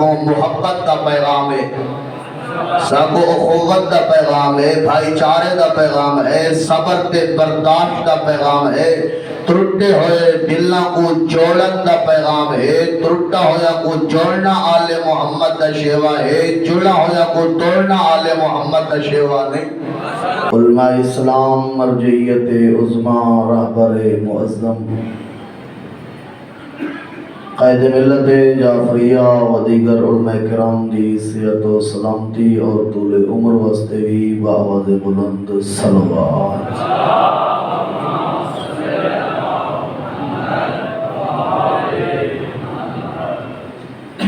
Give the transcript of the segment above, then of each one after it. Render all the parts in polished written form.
محبت دا پیغام ہے، سب اخوت دا پیغام ہے، بھائی چارے دا پیغام ہے، صبر تے برداشت دا پیغام ہے، ترٹے ہوئے دلاں کو جوڑن دا پیغام ہے، ترٹا ہویا کو جوڑنا آل محمد دا شیوا ہے، جڑا ہویا کو توڑنا آل محمد دا شیوا نہیں۔ علماء اسلام مرجعیت عظمیٰ رہبر معظم قائد ملت جعفریہ و دیگر علماء کرام دی صحت و سلامتی اور طول عمر واسطے بھی بآواز بلند صلوات۔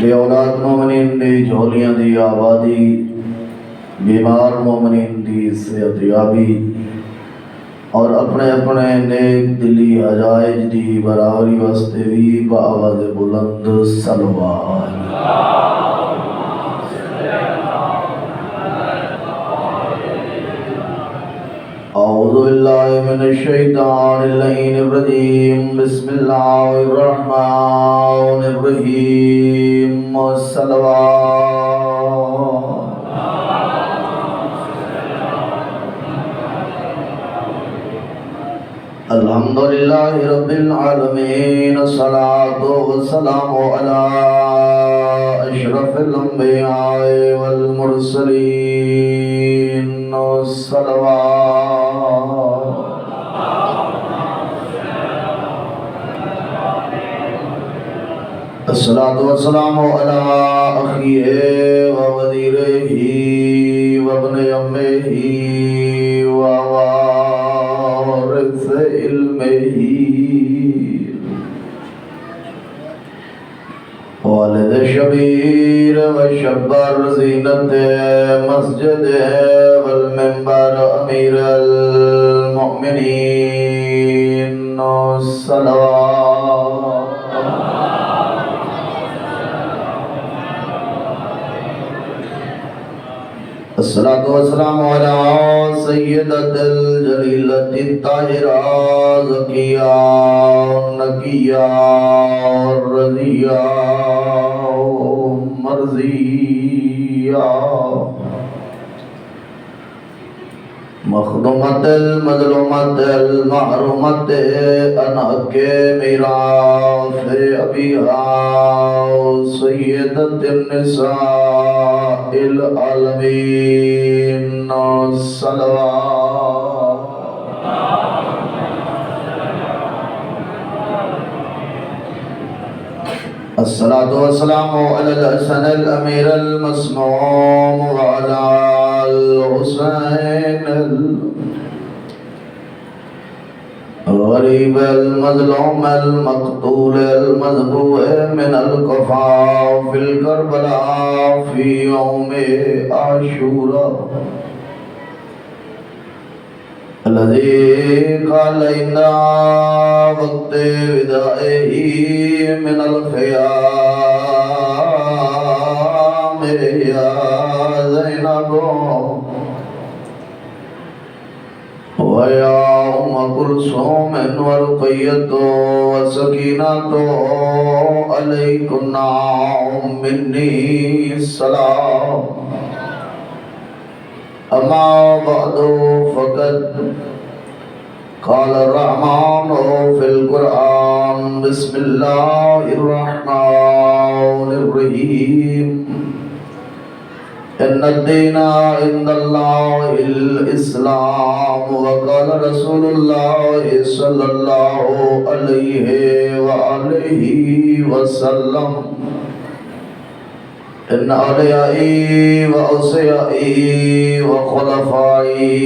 بے اولاد مومنین دی جھولیاں دی آبادی، بیمار مومنین دی صحت یابی اور اپنے اپنے نیک دلی حجائج دی برابری واسطے بھی بآواز بلند صلوات۔ اعوذ باللہ من الشیطان اللعین الرجیم، بسم اللہ الرحمن الرحیم، صلوات۔ الحمدللہ رب العالمین، الصلاة والسلام علی اشرف الانبیاء والمرسلین، الصلوات۔ الصلاة والسلام علی اخیہ و وزیرہ و ابن عمہ ووارث علمہ والد شبیر و شبر زینت مسجد والمنبر امیر المؤمنین، الصلوات۔ الصلاة والسلام على سيدة الجليلة الطاهرة زكية نقية رضية مرضية مخدومة المظلومة المحرومة أنحق ميراث أبيها سيدة النساء العالمين، الصلوات۔ الصلاة والسلام على الحسن الأمير المسموم وعلى الحسين الغريب المظلوم المقتول المذبوح من القفا في الكربلاء في يوم عاشوراء الذي قال إن وقت ودائه من الخيام يا زينب ويا أم كلثوم ورقية وسكينة عليكن مني السلام، أما بعد فقد قال الرحمن في القرآن، بسم الله الرحمن الرحيم، إن الدين عند الله الإسلام، وقال رسول الله صلى الله عليه وآله وسلم، إن أوليائي وأوصيائي وخلفائي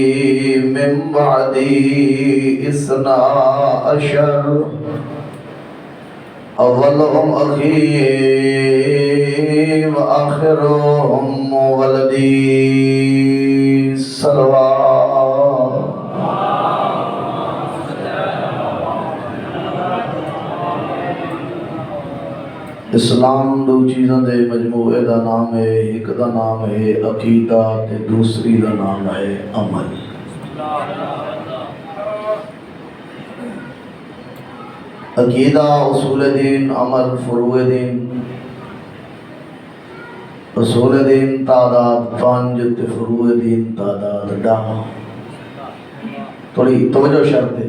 من بعدي 12، أولهم أخي وآخرهم ولدي، صلوات۔ اسلام دو چیزاں دے مجموعے دا نام ہے، ایک دا نام ہے عقیدہ تے دوسری دا نام ہے عمل۔ عقیدہ اصول دین، عمل فروع دین۔ اصول دین تعداد 5 تے فروع دین تعداد 10. تھوڑی توجہ شرط ہے.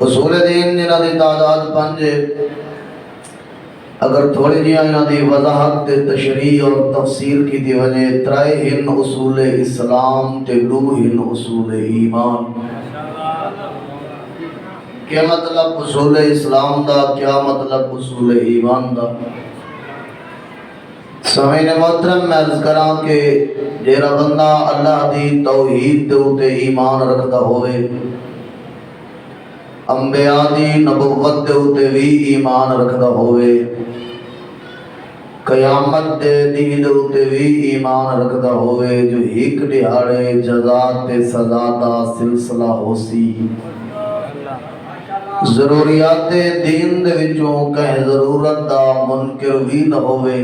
اصول دین جنہاں دی تعداد 5 ہے. اگر تھوڑی جی انہاں دی وضاحت تے تشریح اور تفسیر کی دی وجہ 3 ہن اصول اسلام تے 2 ہن اصول ایمان. کیا مطلب اصول اسلام دا، کیا مطلب اصول ایمان دا؟ سامعین محترم میں عرض کراں کہ جیڑا بندہ اللہ دی توحید دے اوتے ایمان رکھدا ہوئے، انبیاء دی نبوت دے اوتے بھی ایمان رکھدا ہوئے، قیامت دے دین دے اوتے بھی ایمان رکھدا ہوئے جو ایک دہاڑے جزا تے سزا دا سلسلہ ہو سی، ضروریات دین دے وچوں کہیں ضرورت دا منکر بھی نہ ہوئے.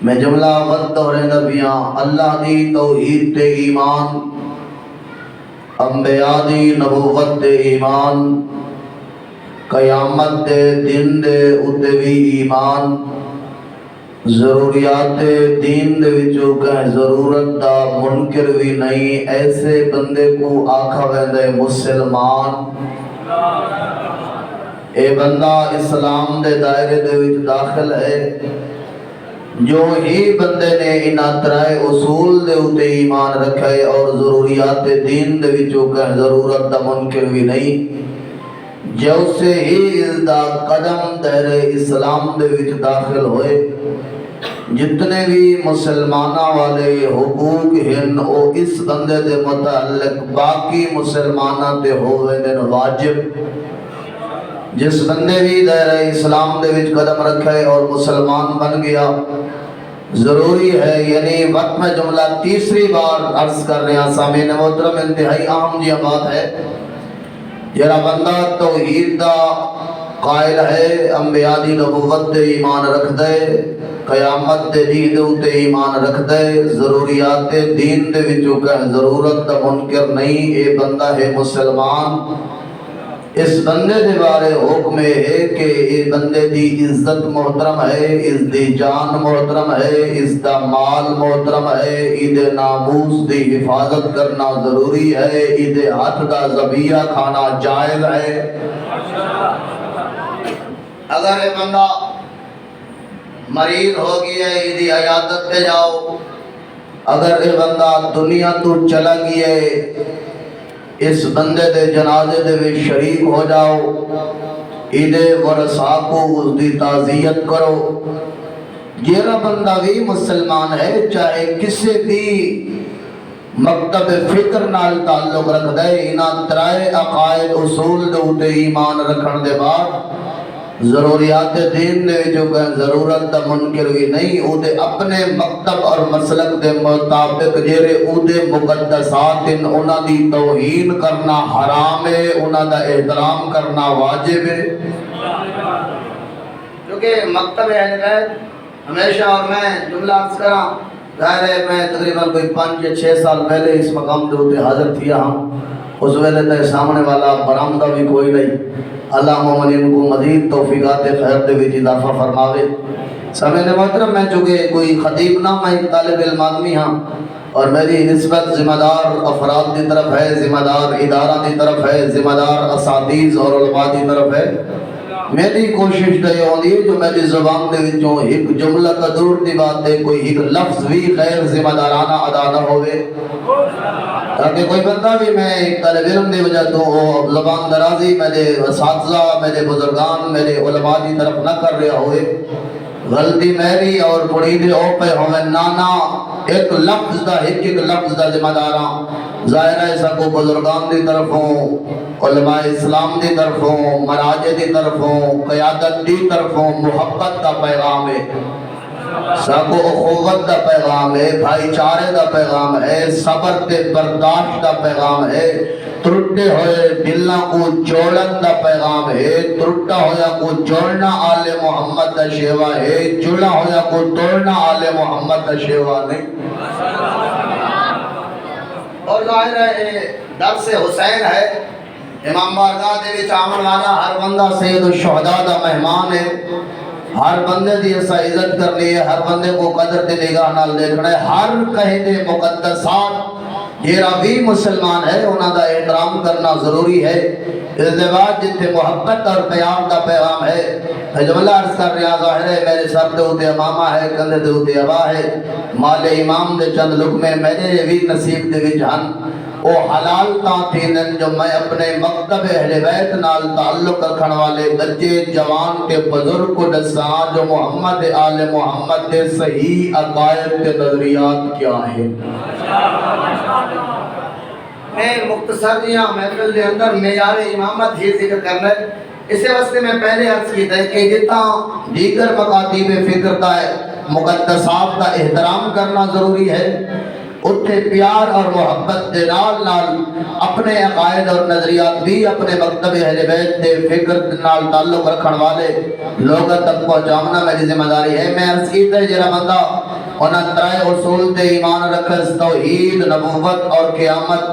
میں جملہ وقت اور نبیاں اللہ دی توحید تے ایمان، انبیاء دی نبوت تے ایمان، قیامت دے دن دے اتے بھی ایمان، ضروریات دین دے وچوں کہیں ضرورت دا منکر بھی نہیں. ایسے بندے کو آکھا ویندے مسلمان. اے بندہ اسلام دے دائرے دے وچ داخل ہے جو ہی بندے نے انہاں 3 اصول دے اوتے ایمان رکھے اور ضروریات دین دے وچوں کہیں ضرورت دا منکر بھی نہیں. جو سے ہی اس دا قدم دائرے اسلام دے وچ داخل ہوئے، جتنے بھی مسلمانہ والے حقوق ہیں او اس بندے دے متعلق باقی مسلمانہ دے ہوئے دن واجب. جس بندے بھی دائرہ اسلام دے وچ قدم رکھے اور مسلمان بن گیا، ضروری ہے، یعنی وقت میں جملہ تیسری بار عرض کر رہے ہیں سامعین محترم، انتہائی اہم جی بات ہے. جڑا بندہ توحید دا قائل ہے، انبیاء دی نبوت دے ایمان رکھ دے، قیامت دے دین دے ایمان رکھ دے، ضروریات دین دے وچوں کہ ضرورت دا منکر نہیں، اے بندہ ہے مسلمان. اس بندے دے بارے حکم ہے کہ اے بندے دی عزت محترم ہے، اس دی جان محترم ہے، اس دا مال محترم ہے، ایدے ناموس دی حفاظت کرنا ضروری ہے، ایدے ہاتھ دا ذبیحہ کھانا جائز ہے. اگر اے بندہ مریض ہو گیا ہے ایدی عیادت پہ جاؤ، اگر اے بندہ دنیا تو چلا گیا ہے اس بندے دے جنازے دے بھی شریک ہو جاؤ، ایدے ورثاء کو اس دی تعزیت کرو. جیرا بندہ بھی مسلمان ہے، چاہے کسی بھی مکتب فکر نال تعلق رکھ دے، انہاں 3 عقائد اصول دے اوتے ایمان رکھن دے بعد ضروریات دین دے جو کہ ضرورت دا منکر بھی نہیں، او دے اپنے مکتب اور مسلک دے مطابق جیرے او دے مقدسات انہاں دی توہین کرنا حرام ہے، انہاں دا احترام کرنا واجب ہے. کیونکہ مکتب اہل بیت ہمیشہ، اور میں جملہ عرض کراں، ظاہر ہے میں تقریباً کوئی 5 یا 6 سال پہلے اس مقام دے ہوتے حاضر تھیا ہوں. اس ویلے تے سامنے والا برآمدہ بھی کوئی نہیں. اللہ مومنین کو مزید توفیقات خیر دے وچ اضافہ فرماوے. سامعین محترم، میں چونکہ کوئی خطیب نہ، میں طالب علم آدمی ہاں، اور میری نسبت ذمہ دار افراد دی طرف ہے، ذمہ دار ادارہ دی طرف ہے، ذمہ دار اساتذہ اور علماء دی طرف ہے. میری کوشش تو یہ ہوندی ہے جو میری زبان دے وچوں ایک جملہ کا دور دی بات ہے، کوئی ایک لفظ بھی غیر ذمہ دارانہ ادا نہ ہوئے، تاکہ کوئی بندہ بھی میں ایک طالب علم دی وجہ تو زبان درازی میرے اساتذہ، میرے بزرگان، میرے علماء دی طرف نہ کر رہا ہوئے. غلطی میری اور پڑی دے او پہ ہوئے نانا ایک لفظ دا، ایک لفظ دا ذمہ داراں. ظاہر ہے سکو بزرگان دی طرف ہوں، علماء اسلام دی طرف ہوں، مراجع دی طرف ہوں، قیادت دی طرف ہوں، محبت دا پیغام ہے، سکو اخوت دا پیغام ہے، بھائی چارے دا پیغام ہے، صبر تے برداشت دا پیغام ہے، ترٹے ہوئے دلاں کو جوڑن دا پیغام ہے، ترٹا ہویا کو جوڑنا آل محمد دا شیوا ہے، جڑا ہویا کو توڑنا آل محمد دا شیوا نہیں. اور ظاہر ہے درس حسین ہے، امام بارگاہ دے وچ آمن والا ہر بندہ سید الشہداء دا مہمان ہے. ہر بندے دی ایسا عزت کرنی ہے، ہر بندے کو قدر دی نگاہ نال دیکھنا ہے، ہر کہیں دے مقدسات جیرا بھی مسلمان ہے انہاں دا احترام کرنا ضروری ہے۔ اس دے بعد جتنے محبت اور پیار کا پیغام ہے، جملہ عرض کر رہا ظاہر ہے میرے سر دے ہوتے امامہ ہے، کندھے دے ہوتے ابا ہے، مال امام دے چند لقمے میرے بھی نصیب دے وچ ہن، او حلال تاں تھینن جو میں اپنے مکتب اہل بیت نال تعلق رکھن والے بچے جوان کے بزرگ کو دساں جو محمد آل محمد دے صحیح عقائد کے نظریات کیا ہیں۔ میں مختصر جیاں محفل دے اندر معیار امامت ہی ذکر کرنا ہے، اسے واسطے میں پہلے عرض کیتا ہے کہ جتنا دیگر مکاتیب فکر کا ہے مقدسات کا احترام کرنا ضروری ہے، اتنے پیار اور محبت دے نال نال اپنے عقائد اور نظریات بھی اپنے مکتب اہل بیت دے فکر نال تعلق رکھن والے لوگوں تک پہنچانا میری ذمہ داری ہے۔ میں عرض کیتا ہے جڑا بندہ انہاں ترائے اصول تے ایمان رکھس، توحید، نبوت اور قیامت،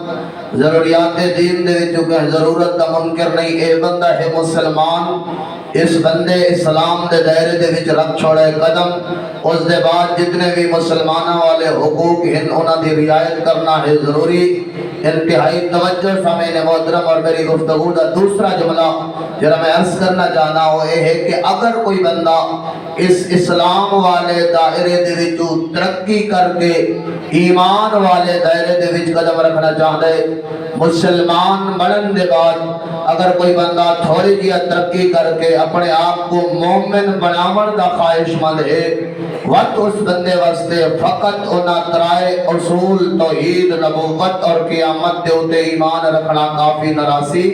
ضروریات دین دے وچ کہ ضرورت کا منکر نہیں، اے بندہ ہے مسلمان، اس بندے اسلام دے دائرے دے وچ رکھ چھوڑے قدم، اس دے بعد جتنے بھی مسلمانوں والے حقوق ہیں انہاں دی رعایت کرنا ہے ضروری۔ انتہائی توجہ سامعین محترم، اور میری گفتگو کا دوسرا جملہ جرا میں عرض کرنا چاہنا ہوں یہ ہے کہ اگر کوئی بندہ اس اسلام والے دائرے دے وچ ترقی کر کے ایمان والے دائرے دے وچ قدم رکھنا چاہتا ہے، مسلمان بنن دے بعد اگر کوئی بندہ تھوڑی جی ترقی کر کے اپنے آپ کو مومن بناون دا خواہش مند ہے، وقت اس بندے واسطے فقط انہاں ترائے اصول توحید، نبوت اور قیامت دے اوتے ایمان رکھنا کافی نراسی،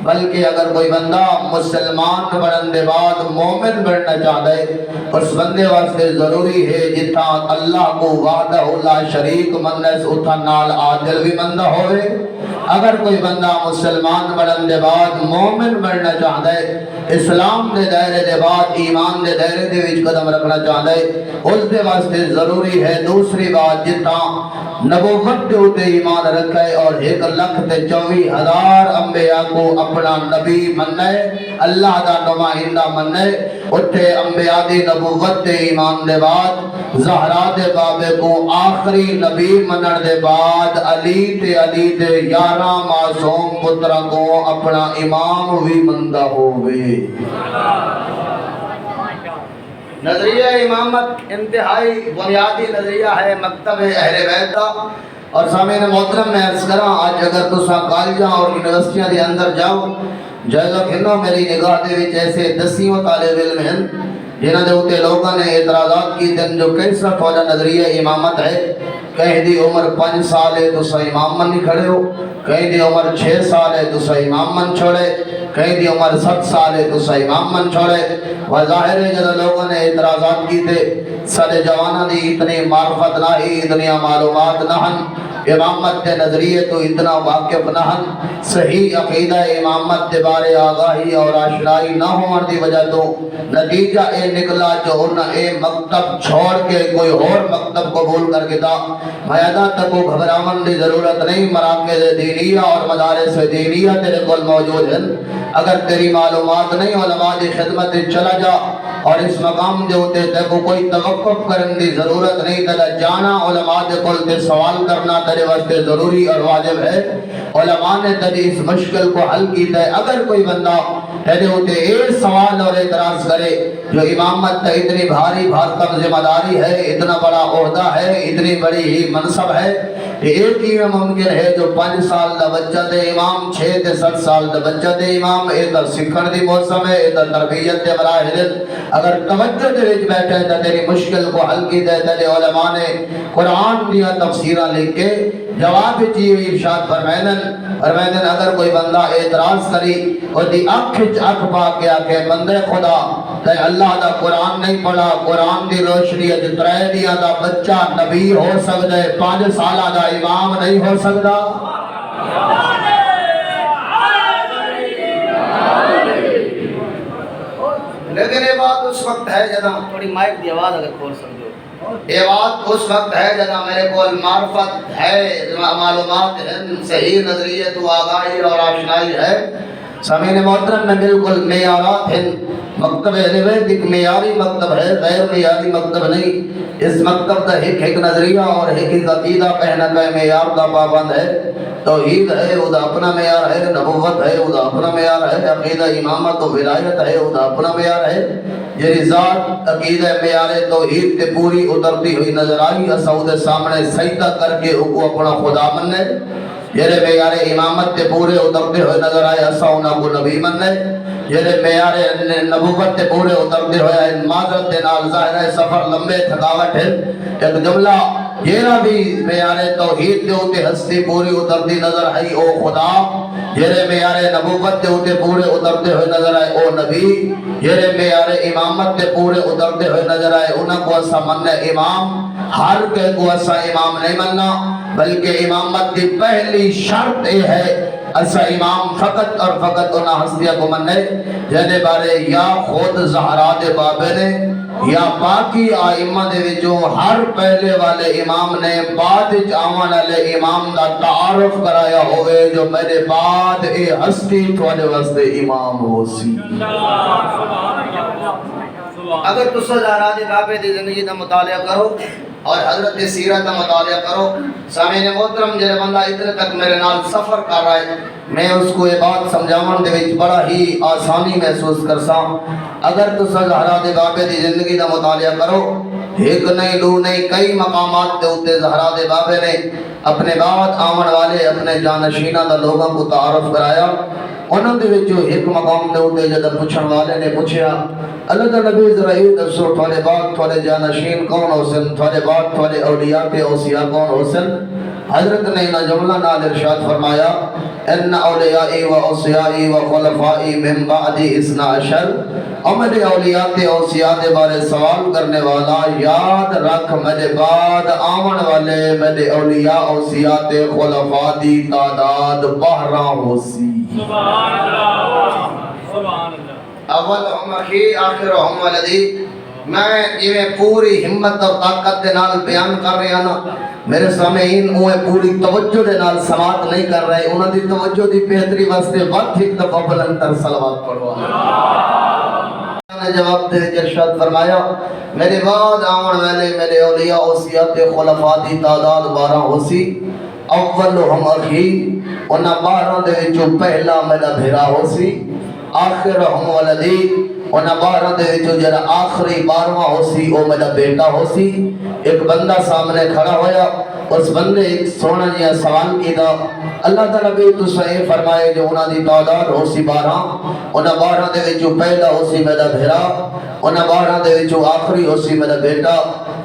بلکہ اگر کوئی بندہ مسلمان بنن دے بعد مومن بننا چاہتا ہے اس بندے واسطے ضروری ہے جتنا اللہ کو وحدہ لا شریک منس اتھا نال عادل بھی مندہ ہوئے۔ اگر کوئی بندہ مسلمان بنن دے بعد مومن بننا چاہتا ہے، اسلام دے دائرے دے بعد ایمان دے دائرے دے وچ قدم رکھنا چاہتا ہے، اس دے واسطے ضروری ہے دوسری بات جتنا نبوت دے اوتے ایمان رکھے اور 1,24,000 انبیاء کو اپنا نبی مننے، اللہ دا نمائندہ مننے، اتھے انبیاء دی نبوت دے ایمان دے بعد زہرا دے بابے کو آخری نبی منن دے بعد علی دے 11 معصوم پترہ کو اپنا امام بھی مندہ ہوئے۔ نظریہ امامت انتہائی بنیادی نظریہ ہے مکتب اہل بیت کا، اور سامعین محترم میں عرض کراں آج اگر تساں کالجاں اور یونیورسٹیاں دے اندر جاؤ جائزہ گھنو میری نگاہ دے وچ ایسے 10 طالب علم ہیں جنہاں دے اوتے لوگوں نے اعتراضات کی دن جو کیسا والا نظریہ امامت ہے، کہیں دی عمر 5 سال ہے تو سا امام من نہیں کھڑے ہو، کہیں دی عمر 6 سال ہے تو سا امام من چھوڑے، کہیں دی عمر 7 سال ہے تو سا امام من چھوڑے، وظاہر ہے جب لوگوں نے اعتراضات کی تھے سارے جوانہ دی اتنی معرفت نہ ہی، اتنی معلومات نہ ہن، امامت کے نظریے تو اتنا واقف نہ ہن، صحیح عقیدہ امامت کے بارے آگاہی اور آشنائی نہ ہونے دی وجہ تو نتیجہ اے نکلا جو انہاں اے مکتب چھوڑ کے کوئی اور مکتب قبول کر کے تھا۔ میدان تک کو گھبراون دی ضرورت نہیں، مراکز دینیہ اور مدارس دینیہ تیرے کول موجود ہیں، اگر تیری معلومات نہیں علماء دی خدمت چلا جا، اور اس مقام دے ہوتے تے کو کوئی توقف کرن دی ضرورت نہیں، تیرا جانا علماء دے کول تے سوال کرنا تیرے واسطے ضروری اور واجب ہے، علماء نے تیری اس مشکل کو حل کیتا ہے۔ اگر کوئی بندہ تیرے ہوتے اے سوال اور اعتراض کرے جو امامت تا اتنی بھاری بھارکم ذمہ داری ہے، اتنا بڑا عہدہ ہے، اتنی بڑی ہی منصب ہے کہ ایک ہی ممکن ہے جو 5 سال دا بچہ دے امام، 6 تے 7 سال دا بچہ دے امام، اے تا سکھن دی موسم ہے، اے تا تربیت دے مراحل، اگر توجہ دے وچ بیٹھے تا تیری مشکل کو حل کی دے تے علماء نے قرآن دیا تفسیرہ لکھ کے جواب چیئے ارشاد فرمائدن اگر کوئی بندہ اعتراض کری اور دی اکھ پا کے آکے بندے خدا تے اللہ دا قرآن نہیں پڑھا، قرآن دی روشنی اج 3 دیا دا بچہ نبی ہو سکتا ہے، 5 سالہ دا امام نہیں ہو سکتا۔ لیکن یہ بات اس وقت ہے جہاں تھوڑی مائک دی آواز اگر کھول سکتے ہو، یہ بات اس وقت ہے جہاں میرے کول معرفت ہے، معلومات ہیں، صحیح نظریے تو آگاہی اور آشنائی ہے، سامعین محترم میں بالکل معیارات ہیں. مکتب نوید ایک معیاری مکتب ہے، غیر معیاری مکتب نہیں. اس مکتب کا ایک نظریہ اور ایک عقیدہ کہنا کہ معیار کا پابند ہے. توحید ہے وہ اپنا معیار ہے، نبوت ہے وہ اپنا معیار ہے، عقیدہ امامت و ولایت ہے وہ اپنا معیار ہے. یہ ذات عقیدہ معیار توحید تے پوری اترتی ہوئی نظر آئی. اسعود سامنے سجدہ کر کے وہ اپنا خدا مننے. یہ معیار امامت تے پورے اترتے ہوئے نظر آئے، اسا انہاں کو نبی مننے. یہ معیار نبوت تے پورے اترتے ہوئے معذرت دے نال ظاہر ہے سفر لمبے تھکاوٹ ہے. ایک جملہ یہ بھی معیار توحید دے اوتے ہستی پوری اترتی نظر آئی او خدا. یہ معیار نبوت دے اوتے پورے اترتے ہوئے نظر آئے او نبی. یہ معیار امامت دے پورے اترتے ہوئے نظر آئے انہاں کو اسا مننے امام. ہر کے کو اسا امام نہیں مننا، بلکہ امامت کی پہلی شرط یہ ہے اسا امام فقط اور فقط انہاں ہستیاں کو مننے جہدے بارے یا خود زہرا دے بابے نے یا باقی آئمہ دے وچوں ہر پہلے والے امام نے بعد وچ آون والے امام دا تعارف کرایا ہوئے جو میرے بعد اے ہستی تواڈے واسطے امام ہو سی. اگر تسا زہرا دے بابے دی زندگی دا مطالعہ کرو اور حضرت سیرت کا مطالعہ کرو، سامعین محترم جڑا بندہ ادھر تک میرے نال سفر کر رہا ہے میں اس کو یہ بات سمجھاون دے وچ بڑا ہی آسانی محسوس کرساں. اگر تسا زہرا دے بابے دی زندگی دا مطالعہ کرو، ایک نہیں دو نہیں کئی مقامات دے اوتے زہرا دے بابے نے اپنے بعد آون والے اپنے جانشیناں دا لوگاں کو تعارف کرایا. انہاں دے وچوں ایک مقام دے اوتے جد پوچھن والے نے پوچھیا اللہ دا نبی ذرا یہ دسو تھوڑے بعد تھوڑے جانشین کون ہوسن، تھوڑے بعد تھوڑے اولیاء کے اوصیاء کون ہوسن. حضرت نے انہاں جملہ نال ارشاد فرمایا ان اولیائی و اوصیائی و خلفائی من بعدی اثنا عشر. اور میرے اولیاء کے اوصیاء دے بارے سوال کرنے والا یاد رکھ میرے بعد آون والے میرے اولیاء اوصیاء تے خلفاء دی تعداد 12 ہوسی. سبحان اللہ سبحان اللہ. اولہم اخی آخرہم ولدی. میں یہ پوری ہمت اور طاقت دے نال بیان کر رہے ہیں نا، میرے سامعین اوہ پوری توجہ دے نال سماعت نہیں کر رہے. انہاں دی توجہ دی بہتری واسطے وقت ایک دفعہ بلند تر صلوات پڑھو. نے جواب دے ارشاد فرمایا میرے بعد آون والے میرے اولیاء اوصیاء تے خلفاء دی تعداد 12 ہوسی. اولہم اخی انہاں 12 دے وچوں پہلا میرا بھیرا ہوسی. آخرہم ولدی انہاں 12 دے وچوں جڑا آخری 12واں ہوسی او میرا بیٹا ہوسی. ایک بندہ سامنے کھڑا ہویا، اس بندے ایک سونا جہا سوال کیتا اللہ تعالیٰ بھی تسا یہ فرمائے جو انہاں دی تعداد ہوسی 12. انہاں 12 دے وچوں پہلا ہوسی میرا بھیرا، انہاں 12 دے وچوں آخری ہوسی میرا بیٹا.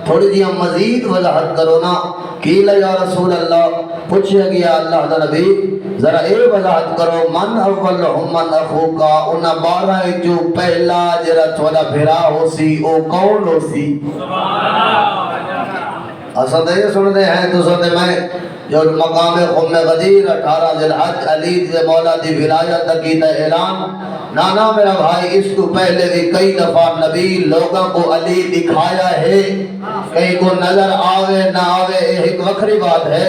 تھوڑی جی مزید وضاحت کرو نا. قیل یا رسول اللہ، پوچھا گیا اللہ دا نبی ذرا اے وضاحت کرو من اولہم من اخوکا، انہاں 12 وچوں پہلا جڑا تھوڑا بھیرا ہوسی او کون ہوسی؟ اساں تے یہ سنتے ہیں تو سنتے میں جو مقام خم غدیر 18 ذی الحج علی سے مولا دی ولایت عقیدہ اعلان. نانا میرا بھائی اس کو پہلے بھی کئی دفعہ نبی لوگوں کو علی دکھایا ہے، کہیں کو نظر آوے نہ آوے ایک وکری بات ہے.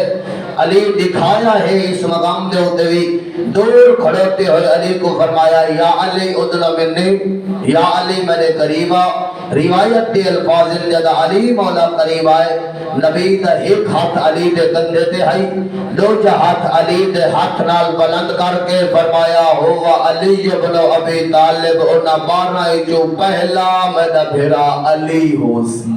علی دکھایا ہے اس مقام دے ہوتے بھی دور کھڑوتے ہوئے علی کو فرمایا یا علی ادن منی، یا علی میرے قریبا. روایت دے الفاظ جدا علی مولا قریب آئے نبی دا ایک ہاتھ علی دے کندھے تے ہائی، دوجا ہاتھ علی دے ہاتھ نال بلند کر کے فرمایا ہوا علی ابن ابی طالب انہاں 12 جو پہلا میرا بھیرا علی ہوسی.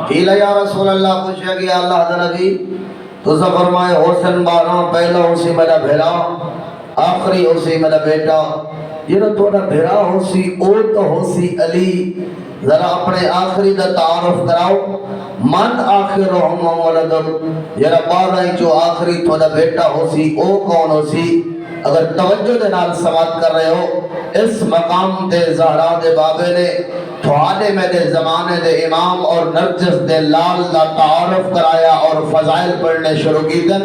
قیل یا رسول اللہ، پوچھا گیا اللہ دا نبی تو فرمائے حسن 12 پہلا ہوسی میرا بھیرا، آخری ہوسی میرا بیٹا. یہ تو تھوڑا بھیرا ہوسی او تو ہوسی علی. ذرا اپنے آخری دا تعارف کراؤ. من آخرہم ولدم، یہ 12 جو آخری تھوڑا بیٹا ہوسی او کون ہوسی؟ اگر توجہ دے نال سماعت کر رہے ہو، اس مقام تے زہرا دے بابے نے تھوڑے میں دے زمانے دے امام اور نرجس دے لال دا تعارف کرایا اور فضائل پڑھنے شروع کی دن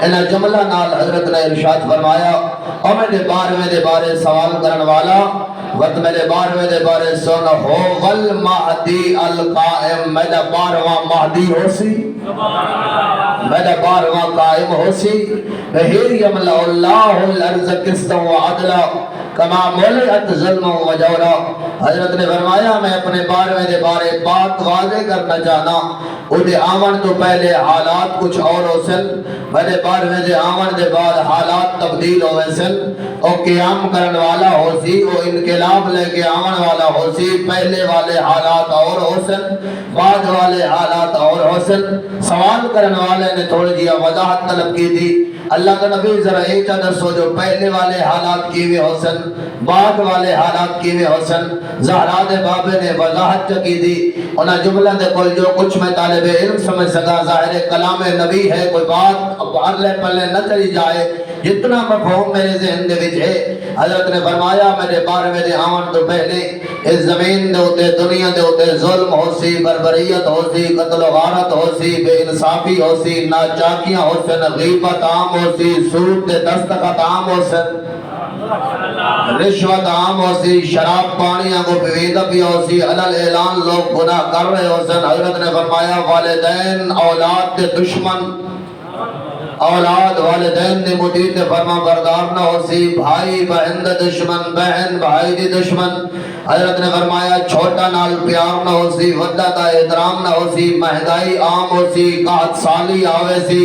انہا جملہ نال حضرت نے ارشاد فرمایا اور میں دے بارے سوال کرن والا وقت میرے بارے دے بارے سن ہو غل مہدی القائم میرا بارواں مہدی ہو سی میرا بارواں قائم ہو سی بہیر یملہ اللہ الارض قسطا و عدلا کما ملئت ظلم و جورا حضرت نے فرمایا میں اپنے دے بارے بات واضح کرنا چاہنا انہیں آمن تو پہلے حالات کچھ اور ہو سن میرے دے آمن دے بعد حالات تبدیل ہوئے سن اور قیام کرن والا ہو سی وہ انقلاب لے کے آمن والا ہو سی پہلے والے حالات اور ہو سن بعد والے حالات اور ہو سن سوال کرن والے نے تھوڑی جی وضاحت طلب کی تھی اللہ کا نبی ذرا ایک دسو جو پہلے والے حالات کیوے حسن بعد والے حالات کیوے حسن زہرا دے بابے نے وضاحت کی دی انہاں جملہ دے کل جو کچھ میں طالب علم سمجھ سکا ظاہر کلام نبی ہے کوئی بات پلے پلے نہ چلی جائے جتنا مفہوم میرے ذہن دے وچ ہے حضرت نے فرمایا میرے بارے دے آمن تو پہلے اس زمین دے اوتے دنیا دے اوتے ظلم ہو سی بربریت ہو سی قتل و غارت ہو سی بے انصافی ہو سی ناچاکیاں ہو سی غیبت عام ہو سی سود دے دستخط عام ہو سی رشوت عام ہو سی شراب پانیاں کو پیویدہ بھی ہو سی علل اعلان لوگ گناہ کر رہے ہو سی حضرت نے فرمایا والدین اولاد دے دشمن اولاد والدین نے مدید فرما بردار نہ ہو سی بھائی بہن دے دشمن بہن بھائی دی دشمن حضرت نے فرمایا چھوٹا نال پیار نہ ہو سی وڈا دا احترام نہ ہو سی مہنگائی عام ہو سی قحط سالی آوے سی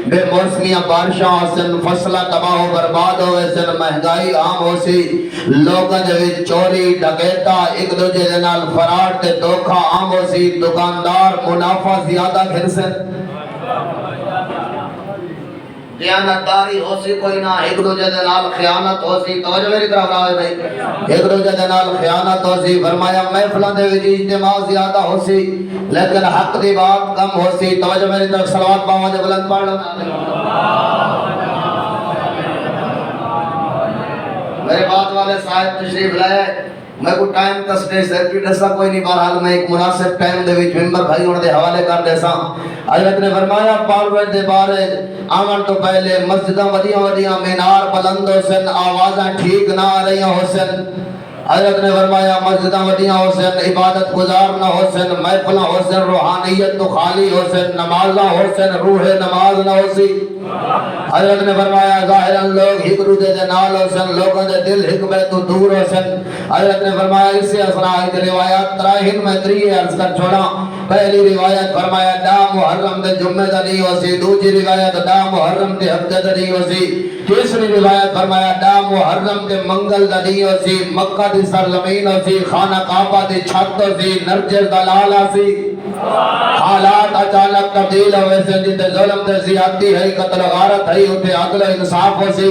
بے موسمیاں بارشاں سن فصلہ تباہ و برباد ہوئے سن مہنگائی عام ہو سی لوگاں دے وچ چوری ڈکیتا ایک دوجے دے نال فراڈ تے دھوکا عام ہو سی دکاندار منافع زیادہ گھر سن خیانتداری ہو سی کوئی نہ ایک دوجے دے نال خیانت ہو سی توجہ میری طرف راوے بھائی ایک دوجے دے نال خیانت ہو سی فرمایا محفلاں دے وچ اجتماع زیادہ ہو سی لیکن حق دی بات کم ہو سی توجہ میری طرف صلوات پاواں دے بلند پڑھ لو میرے بعد والے صاحب تشریف لائے میں کو ٹائم کا سٹیج سیکٹری ایسا کوئی نہیں بہرحال میں ایک مناسب ٹائم دے وچ ممبر بھائی انہوں دے حوالے کر دے ساں حضرت نے فرمایا پارلیمنٹ دے بارے آمن تو پہلے مسجداں ودیاں مینار بلند ہو سن آوازاں ٹھیک نہ آ رہی ہو سن حضرت نے فرمایا مسجداں ودیاں ہو سن عبادت گزار نہ ہو سن محفلاں ہو سن روحانیت تو خالی ہو سن نمازاں ہو سن روح نماز نہ ہو سی حضرت نے فرمایا ظاہراً لوگ ایک دوسرے دے نال ہو سن لوگوں دے دل حکمت تو دور ہو سن حضرت نے فرمایا اس سے اثرا ایک روایات تراہن میں تری عرض کر چھوڑا پہلی روایت فرمایا دا محرم دے جمعہ دا نہیں ہو سی دوسری روایت دا محرم دے ہفتے دا نہیں ہو سی تیسری روایت فرمایا دا محرم دے منگل دا نہیں ہو سی مکہ دی سرزمین ہو سی خانہ کعبہ دی چھت ہو سی نرجس دا لال ہو سی حالات اچانک تبدیل ہوئے سے جتے ظلم دے زیادتی ہے قتل غارت ہے اتے عدل انصاف ہو سی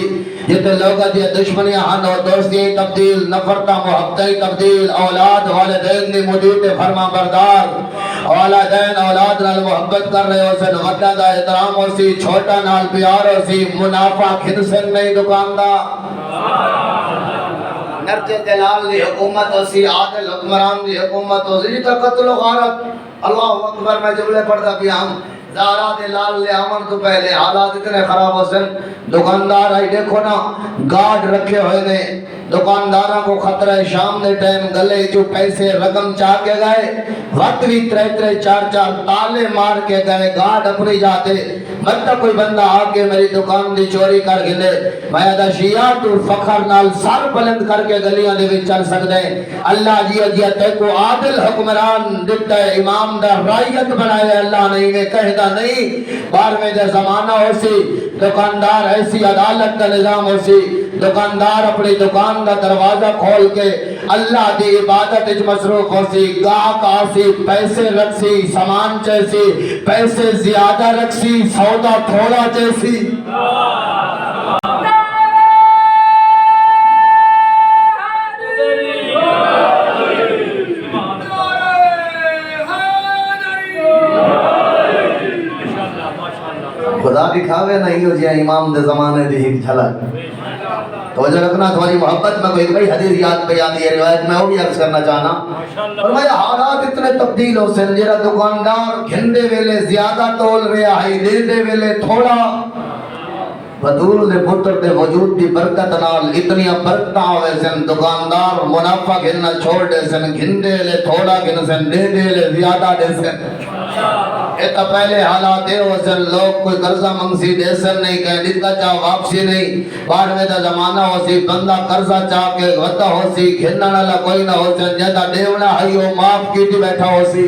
جتے لوگا دی دشمنیاں ہن اور دوستی تبدیل نفرتہ محبتیں تبدیل اولاد والدین دی موجود فرما بردار والدین اولاد نال محبت کر رہے ہو سن وڈا دا احترام ہو سی چھوٹا نال پیار ہو سی منافع کھنسن نہیں دکاندار نرجس دلال دی حکومت ہو سی عادل حکمران دی حکومت ہو سی جتا قتل و غارت اللہ اکبر میں جملے پڑھتا بھی ہم زہرا دے لال لے آمن تو پہلے حالات اتنے خراب ہو سن دکاندار آئی دیکھو نا گارڈ رکھے ہوئے نے دکانداروں کو خطرہ شام دے ٹائم گلے جو پیسے رقم چاہ کے گئے وقت بھی ترے چار تالے مار کے گئے گارڈ اپنی جاتے مطلب کوئی بندہ آکے میری دکان دی چوری کر گلے میں اداشیات اور فخر نال سر بلند کر کے گلیاں دے وچ چل سکتے اللہ جی تے کو عادل حکمران دیتا ہے امام دا رائیت بنائے اللہ نہیں میں کہدا نہیں بارہویں دے زمانہ ہو سی دکاندار ایسی عدالت کا نظام ہو سی دکاندار اپنی دکان کا دروازہ کھول کے اللہ دی عبادت اچ مصروف ہو سی گاہک آسی پیسے رکھ سی سامان چیسی پیسے زیادہ رکھ سی سودا تھوڑا چیسی خدا دکھاوے نہیں ہو جائے امام دے زمانے دی ایک جھلک توجہ رکھنا تمہاری محبت میں کوئی بھائی حدیث یاد پہ آتی ہے روایت میں وہ بھی عرض کرنا چاہنا فرمایا حالات اتنے تبدیل ہو سن جڑا دکاندار گھندے ویلے زیادہ تول رہا ہے دے ویلے تھوڑا بدول دے پتر دے وجود دی برکت نال اتنی برکتاں ہوئے سن دکاندار منافع گھننا چھوڑ دے سن گھندے لے تھوڑا گھن سن دے لے زیادہ دے سن ایتا پہلے حالات دے ہو سن لوگ کوئی قرضہ منگسی دے سن نہیں کہیں دیتا چاہ واپسی نہیں بعد میں دا زمانہ ہو سی بندہ قرضہ چاہ کے غطہ ہو سی گھننا نالا کوئی نہ ہو سن جیتا دیونا ہے وہ معاف کیٹی بیٹھا ہو سی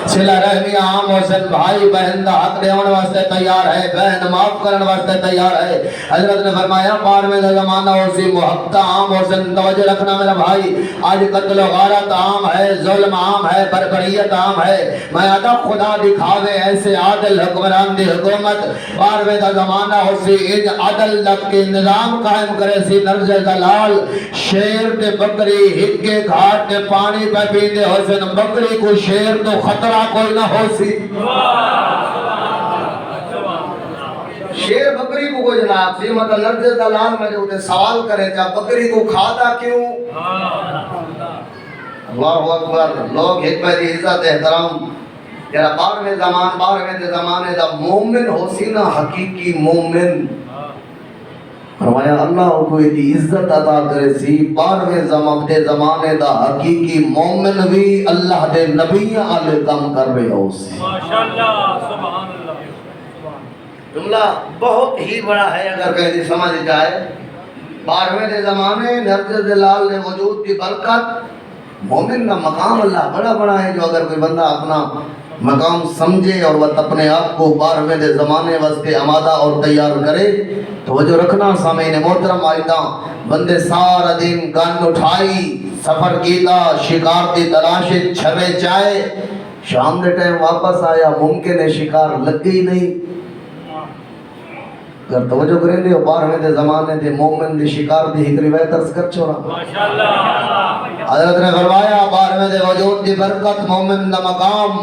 صلہ رحمی عام ہو سن بھائی بہن دا حق دیون واسطے تیار ہے بہن معاف کرن واسطے تیار ہے حضرت نے فرمایا بعد میں دا زمانہ ہو سی محبت عام ہو سن توجہ رکھنا میرا بھائی آج قتل و غارت عام ہے ظلم عام ہے بربریت عام ہے میں آدھا خدا دکھاوے ایسے عادل حکمران دی حکومت بعد میں دا زمانہ ہو سی ان عدل لگ کے نظام قائم کرے سی نرز دلال شیر تے بکری ہکے گھاٹ تے پانی پہ پیندے ہو سن بکری کو شیر تو خطرہ کوئی نہ ہو سی شیر بکری کو کوئی جناب سی مطلب نرز دلال میں جو سوال کرے چاہ بکری کو کھاتا کیوں اللہ اکبر لوگ حکمت عزت احترام جرا بارویں زمانے دا مومن ہو سی نا حقیقی مومن فرمایا اللہ کو یہ عزت عطا کرے سی بارویں زمانے دا حقیقی مومن بھی اللہ دے نبی آلے کم کر رہے ہو سی ماشاءاللہ سبحان اللہ جملہ بہت ہی بڑا ہے اگر کہیں سمجھ جائے بارویں زمانے نرجس دلال نے وجود کی برکت مومن کا مقام اللہ بڑا بڑا ہے جو اگر کوئی بندہ اپنا مقام سمجھے اور وہ اپنے آپ کو بارویں زمانے واسطے آمادہ اور تیار کرے تو وہ جو رکھنا سامعین محترم آئیدہ بندے سارا دن گن اٹھائی سفر کیتا شکار دی تلاش چھوے چائے شام دے ٹائم واپس آیا ممکن ہے شکار لگ گئی نہیں اگر توجہ کریں دے بارویں زمانے دے مومن دی شکار دی ایک روایت عرض کر چھوڑا حضرت نے فرمایا بارویں وجود دی برکت مومن دا مقام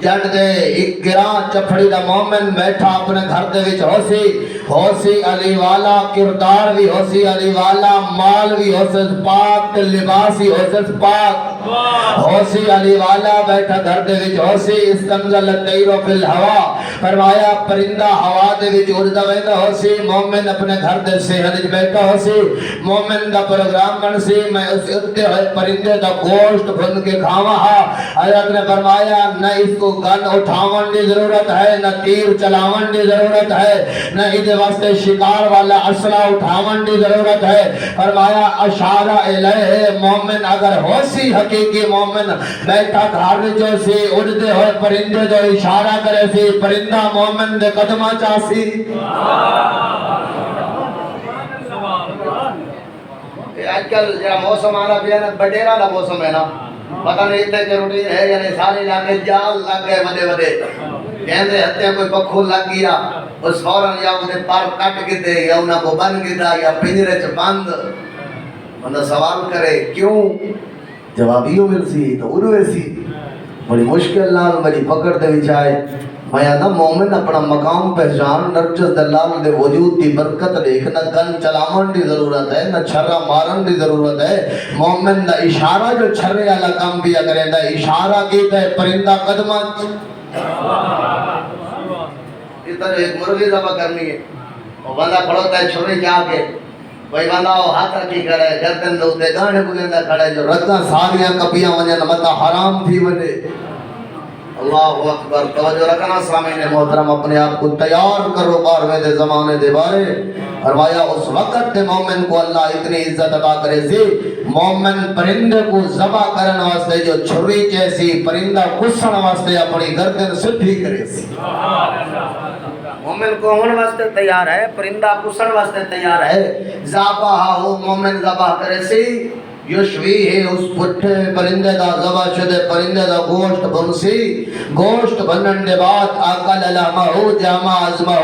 جنڈ دے ایک گران چپڑی دا مومن بیٹھا اپنے گھر دے وچ ہو سی علی والا کردار بھی ہو سی علی والا مال بھی ہو سی پاک لباس بھی ہو سی پاک ہو سی علی والا بیٹھا گھر دے وچ ہو سی استنزل الطیر فی الہوا فرمایا پرندہ ہوا دے وچ اڑدا ویندا ہو سی مومن اپنے گھر دے صحن وچ بیٹھا ہو سی مومن دا پروگرام بن سی میں اس اڑتے ہوئے پرندے دا گوشت بھن کے کھاواں ہاں حضرت نے فرمایا نہ اس کو گن اٹھاون دی ضرورت ہے نہ تیر چلاون دی ضرورت ہے نہ ادھے واسطے شکار والا اسلحہ اٹھاون دی ضرورت ہے فرمایا اشارہ الیہ مومن اگر ہو سی حقیقی مومن بیٹھا گھر جو سی اڑتے ہوئے پرندے جو اشارہ کرے سی پرندہ مومن دے قدمہ چاسی آج کل جہاں موسم آنا پیا نا بڈیرا دا موسم ہے نا پتہ نہیں اتنے کے روٹین ہے یعنی سارے علاقے جال لگ گئے بڑے کہندے ہتے کوئی پکھو لگ گیا اس فوراً یا انہیں پر کٹ کے دے یا انہیں کو بن گیا یا پنجرے چ بند بندہ سوال کرے کیوں جوابیوں مل سی تو اروے سی بڑی مشکل نال بڑی پکڑ دے وچائے میں آدھا مومن اپنا مقام پہچان نرجس دلال دے وجود دی برکت دیکھ نہ گن چلاون دی ضرورت ہے نہ چھرا مارن دی ضرورت ہے مومن دا اشارہ جو چھرے والا کام بھی اگر دا اشارہ کیتا ہے پرندہ قدمہ اس طرح ایک مرغی ذبح کرنی ہے وہ بندہ کھڑوتا ہے چھری جا کے کوئی بندہ وہ ہاتھ رکھی کھڑے گردن دے اوتے گانے بلندہ کھڑے جو رتاں ساریاں کپیاں ونجن متا حرام تھی ونے اللہ اکبر توجہ رکھنا سامعین محترم اپنے آپ کو تیار کرو بارویں زمانے دے بارے فرمایا اس وقت دے مومن کو اللہ اتنی عزت عطا کرے سی مومن پرندے کو ذبح کرن واسطے جو چھری جیسی پرندہ کسن واسطے اپنی گردن سدھی کرے سی مومن کو ہون واسطے تیار ہے پرندہ کسن واسطے تیار ہے ذبح ہو مومن ذبح کرے سی یشوی ہے اس پٹھے پرندے دا ذبح شدے پرندے دا گوشت بنسی گوشت بنن دے بعد اکل لحمہ جامع عظمہ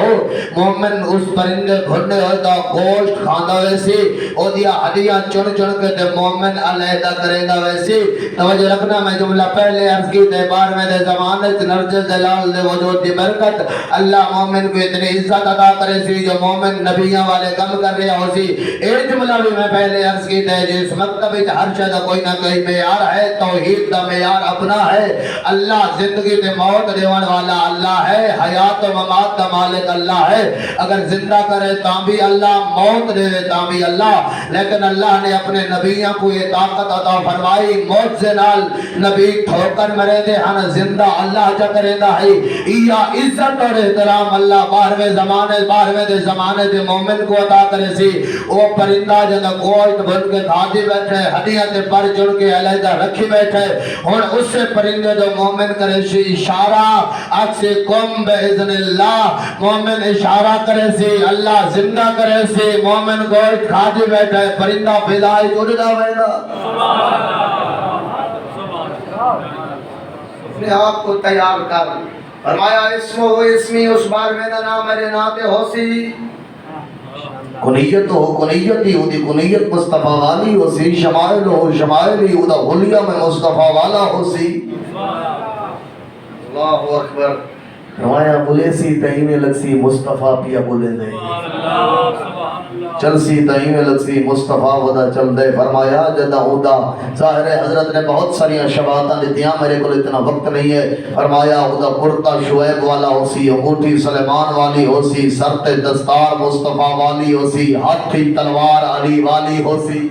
مومن اس پرندے بھننے ہوتا گوشت کھاندا ویسی او دیا ہڈیاں چن چن کے تے مومن علیحدہ کریندا ویسی توجہ رکھنا میں جملہ پہلے عرض کی تے بار میں دے زمانے نرجس دلال دے وجود دی برکت اللہ مومن کو اتنی عزت عطا کرے سی جو مومن نبیاں والے کم کر رہا ہو سی ایک جملہ بھی میں پہلے عرض کی تے جس مکتب ہر شے دا کوئی نہ کوئی معیار ہے توحید دا معیار اپنا ہے اللہ زندگی تے موت دیون والا اللہ ہے حیات و ممات دا مالک اللہ ہے اگر زندہ کرے تاں بھی اللہ موت دے تاں بھی اللہ لیکن اللہ نے اپنے نبیوں کو یہ طاقت عطا فرمائی موت سے نال نبی ٹھوکر مرے دے ہن زندہ اللہ جا کرے دا ہے یا عزت اور احترام اللہ 12ویں دے زمانے دے مومن کو عطا کرے سی وہ پرندہ جدا گوشت بن کے کھاتی بیٹھے ہڈیاں تے پر جڑ کے علیحدہ رکھی بیٹھے ہن اس سے پرندے جو مومن کرے سی اشارہ اکسی کم باذن اللہ مومن اشارہ کرے سی اللہ زندہ کرے سی مومن گوشت کھاتی بیٹھے پرندہ فضائی اڑدا ویدا اپنے آپ کو تیار کر فرمایا اسم و اسمی اس بار میں نام میرے ناتے ہو سی کنیت ہو کنیتی ہو دی کنیت مصطفیٰ والی ہو سی شمائل ہو شمائلی ہو دا حلیہ میں مصطفیٰ والا ہو سی اللہ اکبر روایا بولے سی تہینے لگ سی مصطفیٰ پیا بولے دے چل سی تہینے لگ سی مصطفیٰ ودا چل دے فرمایا جدا ہودا ظاہر حضرت نے بہت ساری شباہتاں دیتیاں میرے کو اتنا وقت نہیں ہے فرمایا ہودا کرتا شعیب والا ہو سی انگوٹھی سلیمان والی ہو سی سرت دستار مصطفیٰ والی ہو سی ہاتھی تلوار علی والی ہو سی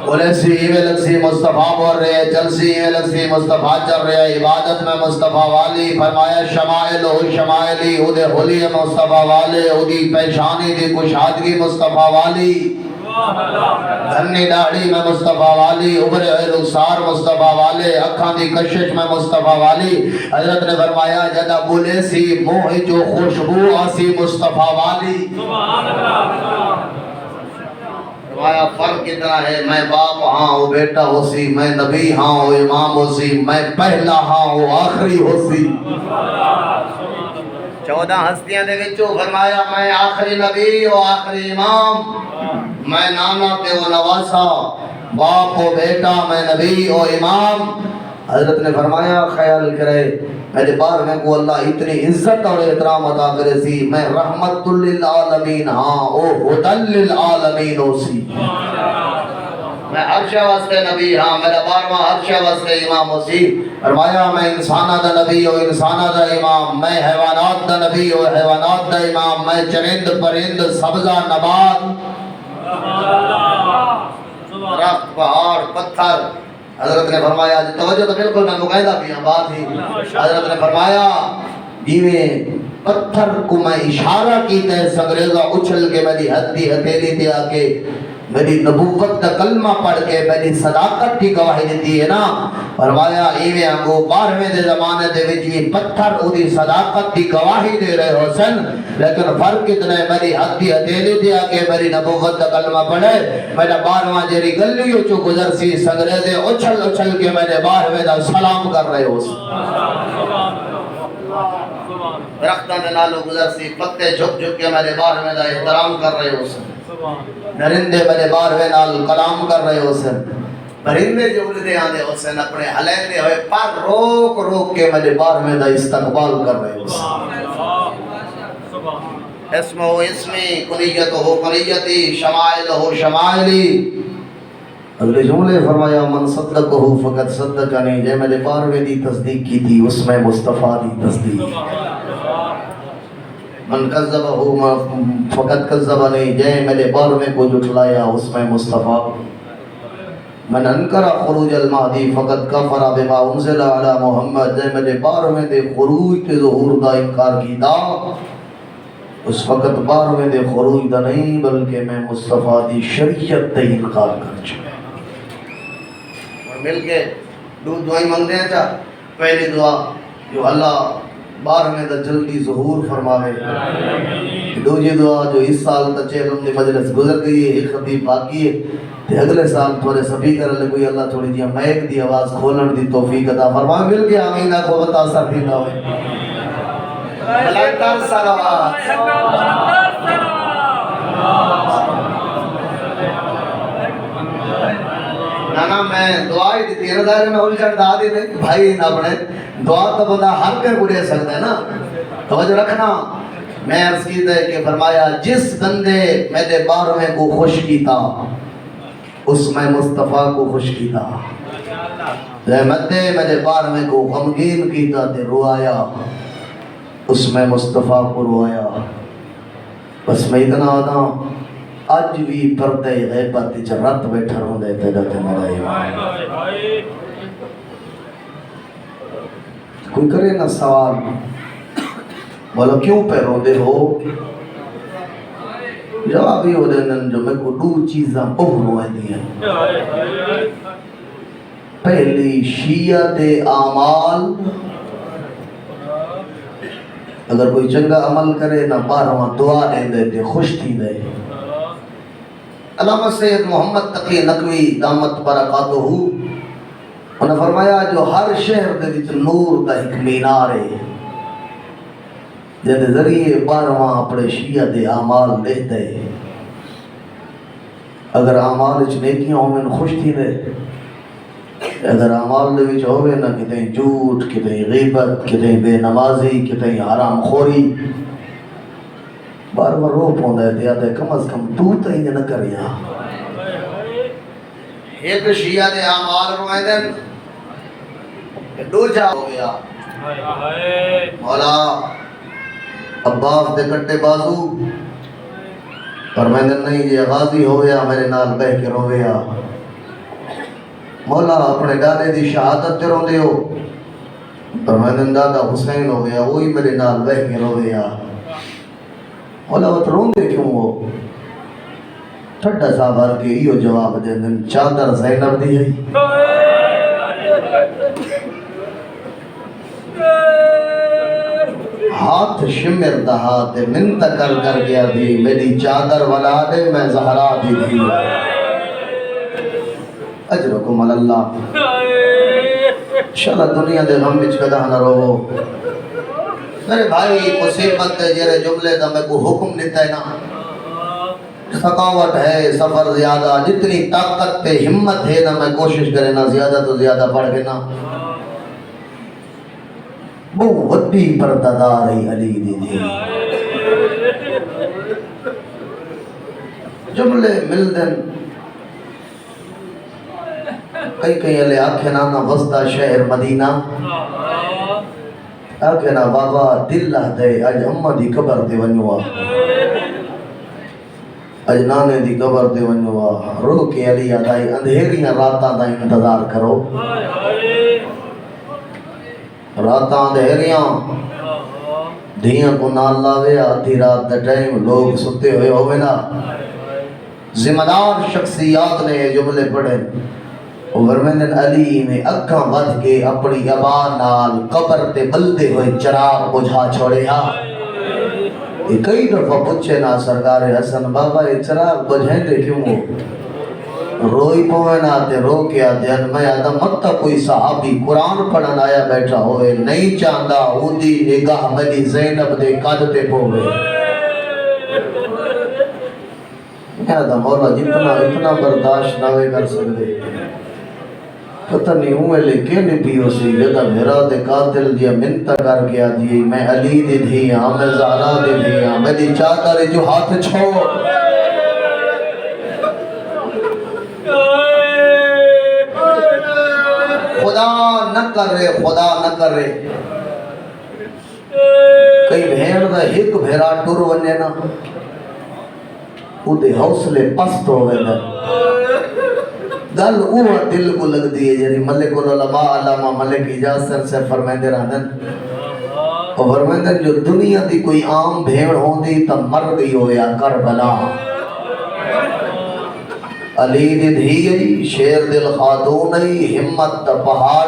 بولے سی ایوے لگ سی مصطفیٰ بول رہے چل سی ایوے لگ سی مصطفیٰ چل رہے عبادت میں مصطفیٰ والی فرمایا شمائل ہو شمائلی او دے حلی مصطفیٰ والے او دی پیشانی دی کشادگی مصطفیٰ والی دھنی داڑھی میں مصطفیٰ والی ابھرے ہوئے رخسار مصطفیٰ والے اکھاں دی کشش میں مصطفیٰ والی حضرت نے فرمایا جدا بولے سی موہ جو خوشبو آسی مصطفیٰ والی فرمایا فرق کتنا ہے میں باپ ہاں ہو بیٹا ہو سی میں نبی ہاں ہو امام ہو سی میں پہلا ہاں ہو آخری ہو سی 14 ہستیاں دے وچوں فرمایا میں آخری نبی و آخری امام میں نانا تے و نواسا باپ و بیٹا میں نبی و امام حضرت نے فرمایا خیال کرے میرے بار میں کو اللہ اتنی عزت اور احترام عطا کرے سی میں رحمت للعالمین ہاں او ہدل للعالمین ہو سی میں ہر شے واسطے نبی ہاں میرا بارواں ہر شے واسطے امام ہو سی فرمایا میں انسانہ دا نبی ہو انسانہ دا امام میں حیوانات دا نبی ہو حیوانات دا امام میں چرند پرند سبزہ نبات درخت پہاڑ پتھر حضرت نے فرمایا توجہ تو بالکل میں مقاعدہ بھی ہوں بات ہی حضرت نے فرمایا جیویں پتھر کو میں اشارہ کی تے سنگریزہ اچھل کے میری ہتھی ہتھیلی تے آ کے میری نبوت دا کلمہ پڑھ کے میری صداقت کی گواہی دیتی ہے نا فرمایا ایویں انگو 12ویں دے زمانے دے وچ یہ پتھر او دی صداقت کی گواہی دے رہے ہو سن لیکن فرق اتنا ہے میری ہتھی ہتھیلی تے آ کے میری نبوت دا کلمہ پڑھے میرا 12واں جیری گلیوں چوں گزر سی سنگریزے اچھل اچھل کے میرے 12ویں دا سلام کر رہے ہو درختاں دے نالوں گزر سی پتے جھک جھک کے میرے 12ویں دا احترام کر رہے ہو درندے میرے 12ویں نال کلام کر رہے ہو سن پرندے جو اڑدے آندے ہو سن اپنے ہلیندے ہوئے پر روک روک کے میرے 12ویں دا استقبال کر رہے ہو سن اسم و اسمی کنیت ہو کنیتی شمائل ہو شمائلی اگلے جملے فرمایا من صدق ہو فقط صدقنی جے میرے 12ویں دی تصدیق کی تھی اس میں مصطفیٰ دی تصدیق من کذبہ فقط کذبنی جے میرے 12ویں کو جھٹلایا اس میں مصطفیٰ من انکر خروج المہدی فقط کفر بما انزل علی محمد جے میرے 12ویں دے خروج تے ظہور دا انکار کی دا اس وقت 12ویں دے خروج دا نہیں بلکہ میں مصطفیٰ دی شریعت تے انکار کر چکا اور مل کے دعائیں مانگتے ہیں چاہ پہلی دعا جو اللہ 12ویں دا جلدی ظہور فرماوے دوجی دعا جو اس سال تا چہلم دی مجلس گزر گئی ہے ایک خطیب باقی ہے تے اگلے سال تھوڑے سبھی کرنے کوئی اللہ تھوڑی جی میک دی آواز کھولن دی توفیق عطا فرمائے مل کے آمین کو متاثر بھی نہ ہوئے ملائکہ صلوات نانا میں دعائی دی تیرہ دائرے میں الجھن دا دی نہیں بھائی نہ بڑھے دعا تو بندہ ہر کر گڑے سکتا ہے نا توجہ رکھنا میں عرض کی دے کہ فرمایا جس بندے میرے 12ویں کو خوش کیتا اس میں مصطفیٰ کو خوش کیتا رحمت دے میرے 12ویں کو غمگین کیتا تے روایا اس میں مصطفیٰ کو روایا بس میں اتنا آدھا آج بھی پردے غیبت رت بیٹھا رہوں دے تے دتے میرا ایمان کوئی کرے نا سوال بولا کیوں پہ رو دے ہو جواب ہی ہو دے نن جو میں کو دو چیزاں بہت روئے دی ہیں پہلی شیعت اعمال اگر کوئی چنگا عمل کرے نہ 12واں دعا دے دے خوش تھی دے علامہ سید محمد تقی نقوی دامت برکاتہ انہوں نے فرمایا جو ہر شہر دے وچ نور دا ایک مینار ہے جدے ذریعے 12واں اپنے شیعہ دے اعمال لکھتے اگر اعمال وچ نیکیاں ہوئے خوش تھی دے اگر اعمال دے وچ ہوئے نہ کتیں جھوٹ کتیں غیبت کتیں بے نمازی کتیں حرام خوری بار بار رو پوندا ہے دیا دے کم از کم تو تے نہ کریا ایک شیعہ دے اعمال روئے دن دو جا ہو گیا مولا عباس دے کٹے بازو پر میں نے نہیں یہ غازی ہو گیا میرے نال بہ کے رو گیا مولا اپنے دادے دی شہادت تے رو دے ہو پر میں نے دادا حسین ہو گیا وہی میرے نال بہ کے رو گیا مولا وہ رون دے کیوں ہو ٹھڈا صاحب ہر کے ایو جواب دے دن چادر زینب دی ہے ہاتھ شمر دہا تے منت کر کر گیا دی میری چادر ولا دے میں زہرا دی تھی اجرکم اللہ انشاءاللہ دنیا دے غم وچ کدا نہ رو میرے بھائی مصیبت تے جڑے جملے دا میں کو حکم دیتا ہے نا ثقافت ہے سفر زیادہ جتنی طاقت تے ہمت ہے نا میں کوشش کرے نا زیادہ تو زیادہ پڑھ کے نا بہو وڈی پردادار ہی علی دی دی جملے مل دن کئی کئی علی آنکھیں نانا وسطہ شہر مدینہ آنکھیں نا بابا دل لہ دے اج امہ دی قبر دے ونوا اج نانے دی قبر دے ونوا رو کے علی آدائی اندھیریاں راتاں دا انتظار کرو راتاں دہریاں دھیاں کو نال لاوے آدھی رات دا ٹائم لوگ ستے ہوئے ہوئے نا ذمہ دار شخصیات نے یہ جملے پڑھے ورمینن علی میں اکھاں بدھ کے اپنی ابان نال قبر تے بلدے ہوئے چراغ بجھا چھوڑے ہاں یہ کئی دفعہ پوچھے نا سرکار حسن بابا یہ چراغ بجھیں دے کیوں ہو روئی پوئن آتے رو کے آتے میں آدھا مطا کوئی صحابی قرآن پڑھن آیا بیٹھا ہوئے نہیں چاندہ اودی نگاہ میری زینب دے قدتے پوئے میں آدھا مولا جتنا اتنا برداشت نہ کر سکتے پتہ نہیں ہوں لے کے نہیں پیو سی جدا میرا دے قاتل دیا منتا کر گیا دی میں علی دے دیا میں زہرا دے دیا میری چادر جو ہاتھ چھوڑ خدا نہ کر رہے خدا نہ کر رہے کئی بھین دا ایک بھیرا ٹور ونجے نا او دے حوصلے پست ہو گئے نا گل اوہ دل کو لگ دیئے جنہی ملک العلماء علامہ ملک اجازت سے فرمائندے رہنن اور فرمائندن جو دنیا دی کوئی عام بھیڑ ہوں دی تب مر گئی ہو یا کربلا علی دی دھی شیر دل خاتون ہمت پہاڑ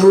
2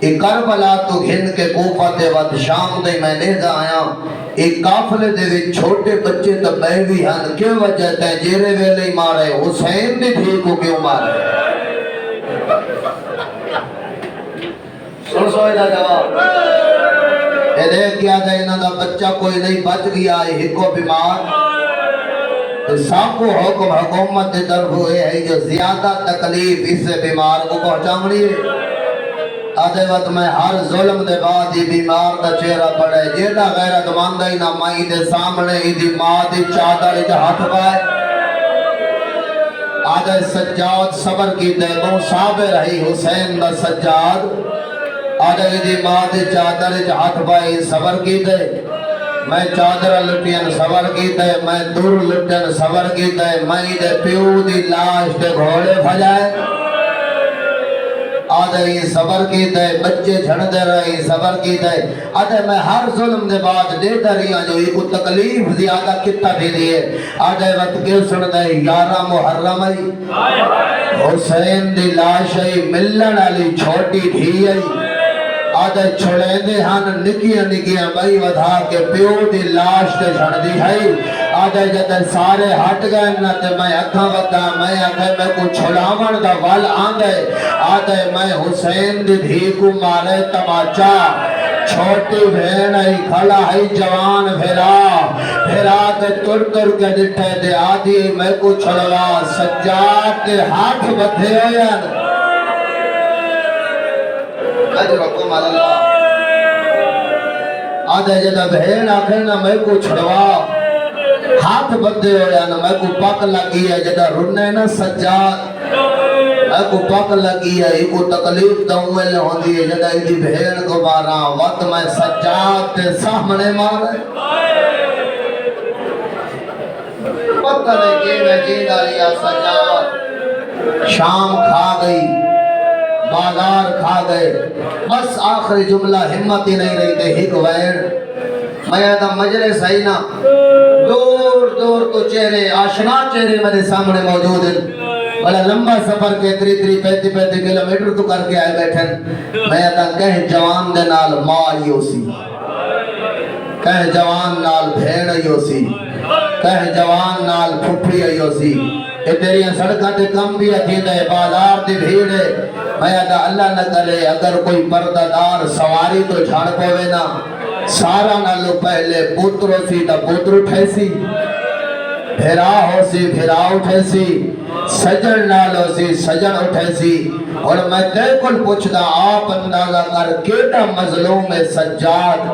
ایک کربلا تو گھن کے کوفہ دے وقت شام دے میں لے جا آیا ایک قافلے دے وچ چھوٹے بچے تے بیوی ہن کیوں وجہ تے جیرے ویلے مارے حسین دی دھی کو کیوں مارے سن سوئے دا جواب اے دیکھ کیا جائے انہاں دا بچہ کوئی نہیں بچ گیا ہے ہکو بیمار سب کو حکم حکومت دے طرف ہوئے ہے جو زیادہ تکلیف اس سے بیمار کو پہنچاؤں ہے آدھے وقت میں ہر ظلم دے بعد ہی بیمار دا چہرہ پڑے جیڑا غیرت ماندہ ہی نہ مائی دے سامنے ہی دی ماں دی چادر ہی ہاتھ پائے آدھے سجاد صبر کی دے بہت صابر رہی حسین دا سجاد آدھے ہی دی ماں دی چادر ہی ہاتھ پائے صبر کی دے میں چادر لٹین صبر کی دے میں دور لٹین صبر کی دے میں دے پیو دی لاش دے گھوڑے بھجائے آدھے یہ صبر کی دے بچے جھڑ دے رہی صبر کی دے آدھے میں ہر ظلم دے بعد دیتا رہی ہوں جو یہ کو تکلیف زیادہ کتا بھی دیئے آدھے وقت کے سن دے 11 محرم حسین دی لاش ملن علی چھوٹی دھی آدھے چھوڑے دے ہن نکیاں نکیاں بھائی ودھا کے پیو دی لاش تے جھڑ دی ہے آدھے جدے سارے ہٹ گئے نہ تے میں اکھاں ودا میں اکھے میں کو چھڑاون دا ول آندے آدھے میں حسین دی دھی کو مارے تماچا چھوٹی بہن ہی کھڑا ہے جوان پھرا تے تر کے ڈٹھے دے آدھی میں کو چھڑوا سجاد کے ہاتھ بدھے ہویا اجرکم اللہ آدھے جدہ بہن آکھے نا میں کو چھڑوا ہاتھ بدھے ہویا نا میں کو پاک لگی ہے جدہ رنے نا سجاد میں کو پاک لگی ہے یہ کو تکلیف دوں لے ہوندی ہے جدہ ایدی بہن کو مارا وقت میں سجاد تے سامنے مارے پتہ نہیں کہ میں جیدہ لیا سجاد شام کھا گئی بازار کھا گئے بس آخری جملہ ہمت ہی نہیں رہی تھے ہک وین میں آدھا مجلس ہے نا دور دور تو چہرے آشنا چہرے میرے سامنے موجود ہیں بڑا لمبا سفر کے 35 کلومیٹر تو کر کے آئے بیٹھن میں آدھا کہیں جوان دے نال ماں ہی سی کہیں جوان نال بھیڑ ہی سی کہیں جوان نال پھپھی ہی سی اے تیریاں سڑکاں تے کم بھی اتھیندے بازار دی بھیڑ ہے میں آدھا اللہ نہ کرے اگر کوئی پردہ سواری تو جھاڑ پوے نا سارا نالو پہلے پوترو سی تا پوتر اٹھے سی بھیرا ہو سی بھیرا اٹھے سی سجن نالو سی سجن اٹھے سی اور میں تے کل پوچھدا آپ اندازہ کر کیٹا مظلوم سجاد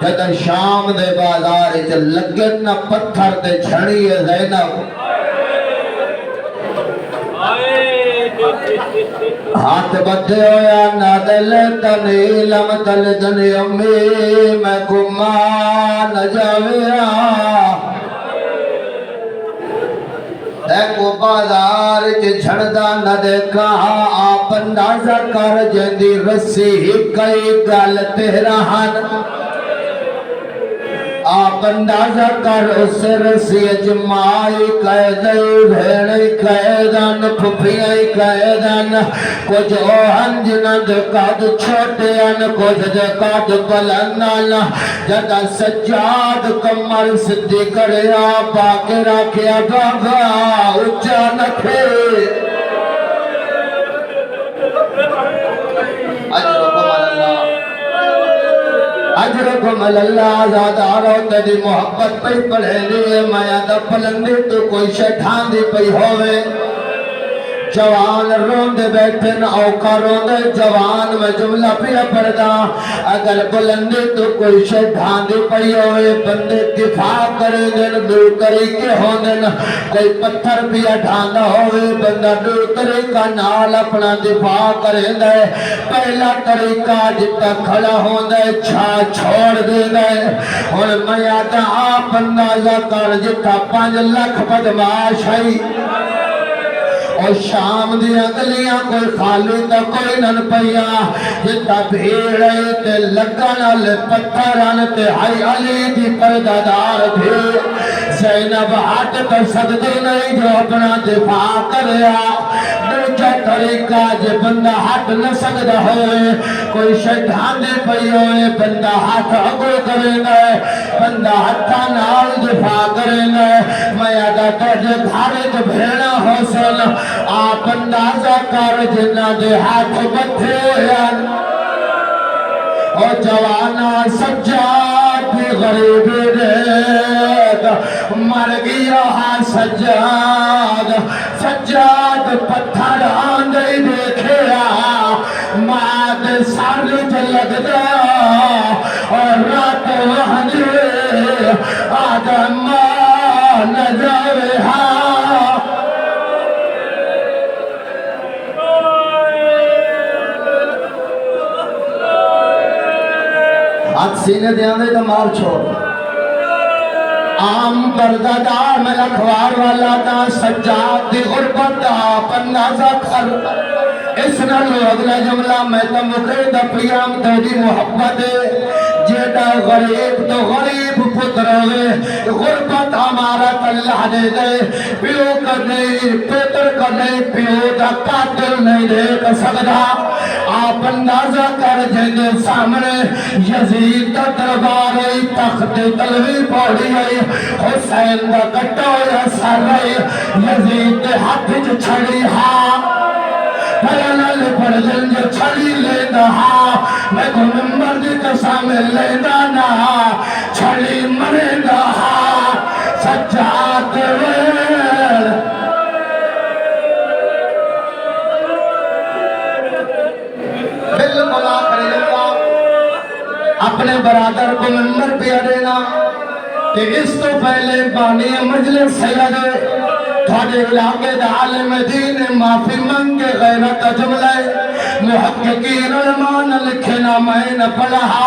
جدر شام دے بازار اچھ لگن نا پتھر دے چھڑی زینب ہاتھ بدھے ہویا نادل تنیلم تل دنی امی میں کما نہ جاویا دیکھو بازار جھڑدا نہ دیکھا آپ اندازہ کر جندی رسی ہی کئی گل تیرا ہن آپ اندازہ کر اس رسی اجمائی قیدی بھیڑی قیدن پھپیائی قیدن کچھ اوہن جنند قد چھوٹیاں کچھ دے قد بلندن جدہ سجاد کمر صدی کریا پاکے رکھیا بابا اچھا نکھے اجرکم اللہ زادارو تیری محبت پہ پڑھے لیے میں دا پلندی تو کوئی شیطان دی پہ ہوئے جوان روندے بیٹھن اوکا روندے جوان میں جملہ پیا پڑھدا اگر بلندی تو کوئی شیطان دی پہ ہوئے بندے دفاع کرے دن دور طریقے ہوں دن کوئی پتھر پیا ڈھاندا ہوئے بندہ دور طریقہ نال اپنا دفاع کرے دے پہلا طریقہ جتا کھڑا ہوں دے چھا چھوڑ دے دے اور میں آتا آپ اندازہ کر جتا 5 لاکھ بدماش ہے اور شام دیا گلیاں کوئی خالی تا کوئی نن پیا جتا بھیڑے تے لگن لے پتھران تے ہائی علی دی پردادار بھیڑ زینب ہاتھ تو سجدے نہیں جو اپنا دفاع کریا دوجہ طریقہ جے بندہ ہاتھ نہ سکتا ہوئے کوئی شیطان دے پئی ہوئے بندہ ہاتھ اگو کرے گا بندہ ہاتھا نال دفاع کرے گا میں آدھا تجھے گھارے تو بھیڑا ہو سن آپ اندازہ کر جنہ دے ہاتھ بتھے ہوئے او جوانا سجاد غریب ریت مر گیا ہاں سجاد سجاد پتھر آندھے دیکھیا ماد سال جلد دا اور رات وحدے آدم نجاوے ہاں ہاتھ سینے دے آندے تو مار چھوڑ عام بردادار میں لکھوار والا دا سجاد دی غربت دا پندازہ کھر اس نہ لو اگلا جملہ میں تو مقید پیام تو دی محبت جیدہ غریب تو غریب پتر ہوئے غربت ہمارا اللہ دے دے پیو کر نہیں پیتر کر نہیں پیو دا قاتل نہیں دیکھ سکتا آپ اندازہ کر جیدے سامنے یزید دا دربار تخت تلوی پوڑی ہے حسین دا کٹو یا سر ہے یزید دے ہاتھ جو چھڑی ہاں پھلنال پڑ جنج چھڑی لیندہ ہاں میں کو ممبر دی قسامے لیندہ نا چھڑی مریندہ ہاں سجاد ویل بالکل آخری جملہ اپنے برادر کو ممبر پہ دینا کہ اس تو پہلے بانی مجلس سید تھوڑے علاقے دا عالم دین معافی منگے غیرت جملہ محققین علماء نے لکھے نامین پڑھا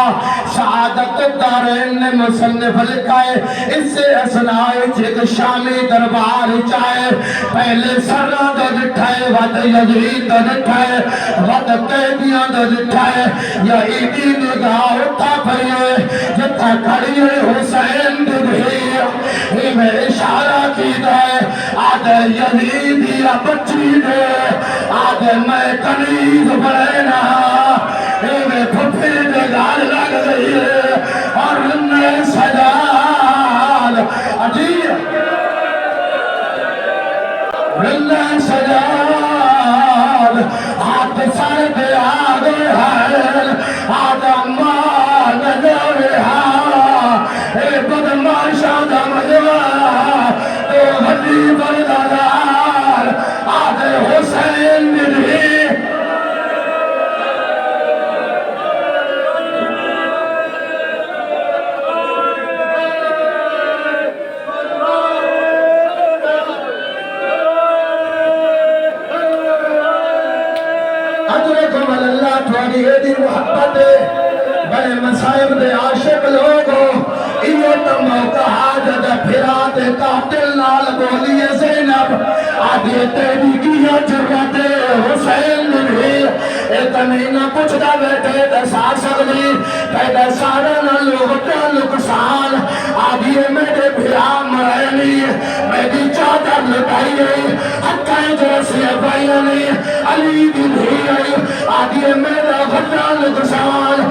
سعادت الدارین نے مصنف لکھائے اس سے اسنائے جد شامی دربار چاہے پہلے سرہ دو دٹھائے ود یزید دو دٹھائے ود قیدیاں دو دٹھائے یا ایدی نگاہ اٹھا پڑھئے جتا کھڑیے حسین ددھیا ہی میں اشارہ کی دائے آدھے یزیدیا بچی دے آدھے میں کنیز بڑھینا میں پھپی دے گال لگ گئی ہے اور میں سجاد عجیب میں سجاد ہاتھ سر دے آگے ہے آدم مان جوے ہاں اے بدماش آدم جوہ تو غدی بردار آدھے حسین بھی اجرکم اللہ تھوڑی ایدی محبت بڑے مسائب دے عاشق لوگو ایو تو موقع حاجت پھرا دے قاتل نال بولیے زینب آدھے تیری کیا جرت حسین بھی اتنی کچھ دا بیٹھے دسا سکلی پیدا سارا نہ لوگتا نقصان آدھے میرے بھرا مرینی میری چادر لٹائی گئی حتائیں جیسے بھائیانی علی دی بھی آئی آدھے میرا بھرا نقصان